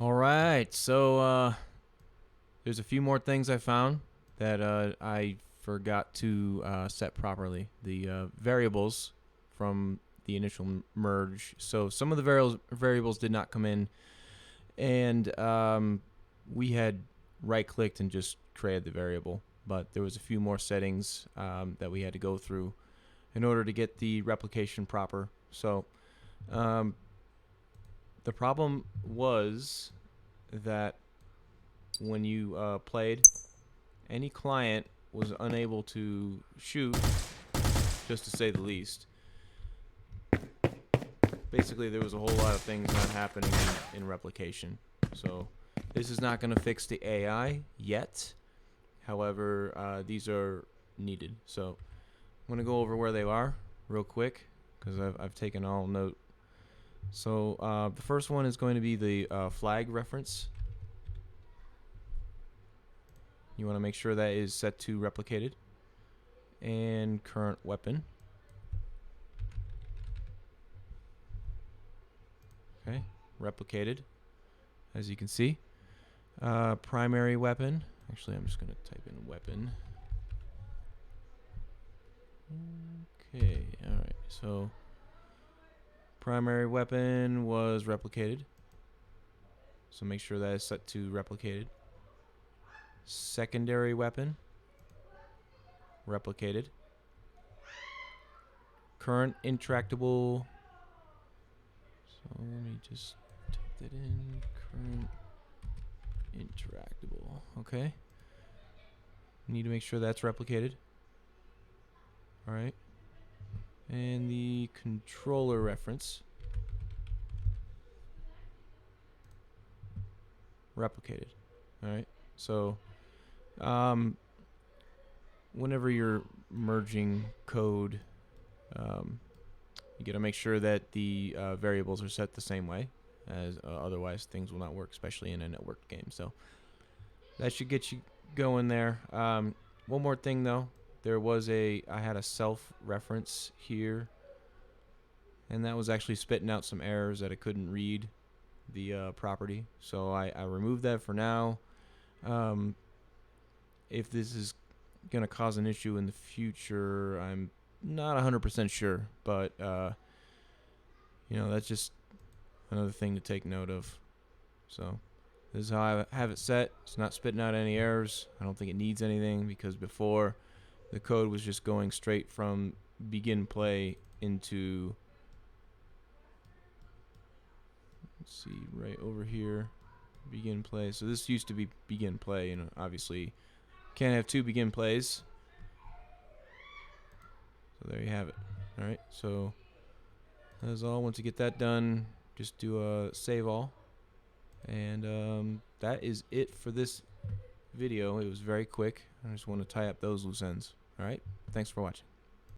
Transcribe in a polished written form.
Alright, so there's a few more things I found that I forgot to set properly. The variables from the initial merge. So some of the variables did not come in, and we had right-clicked and just created the variable. But there was a few more settings that we had to go through in order to get the replication proper. So the problem was that when you played, any client was unable to shoot, just to say the least. Basically, there was a whole lot of things not happening in replication. So this is not going to fix the AI yet. However, these are needed. So I'm going to go over where they are real quick because I've taken all note. So the first one is going to be the flag reference. You want to make sure that is set to replicated. And current weapon. Okay, replicated, as you can see. Primary weapon. Actually, I'm just going to type in weapon. Okay, alright, so primary weapon was replicated. So make sure that is set to replicated. Secondary weapon, replicated. Current intractable. So let me just type that in. Current interactable. Okay. Need to make sure that's replicated. Alright. And the controller reference. Replicated. Alright. So whenever you're merging code, you got to make sure that the variables are set the same way, as otherwise things will not work, especially in a networked game. So that should get you going there. One more thing though, I had a self reference here, and that was actually spitting out some errors that I couldn't read the property. So I removed that for now. If this is gonna cause an issue in the future, I'm not 100% sure, but that's just another thing to take note of. So this is how I have it set. It's not spitting out any errors. I don't think it needs anything, because before the code was just going straight from begin play into, let's see, right over here, begin play. So this used to be begin play, and obviously can't have two begin plays. So there you have it. Alright, so that's all. Once you get that done, just do a save all. And that is it for this video. It was very quick. I just want to tie up those loose ends. Alright, thanks for watching.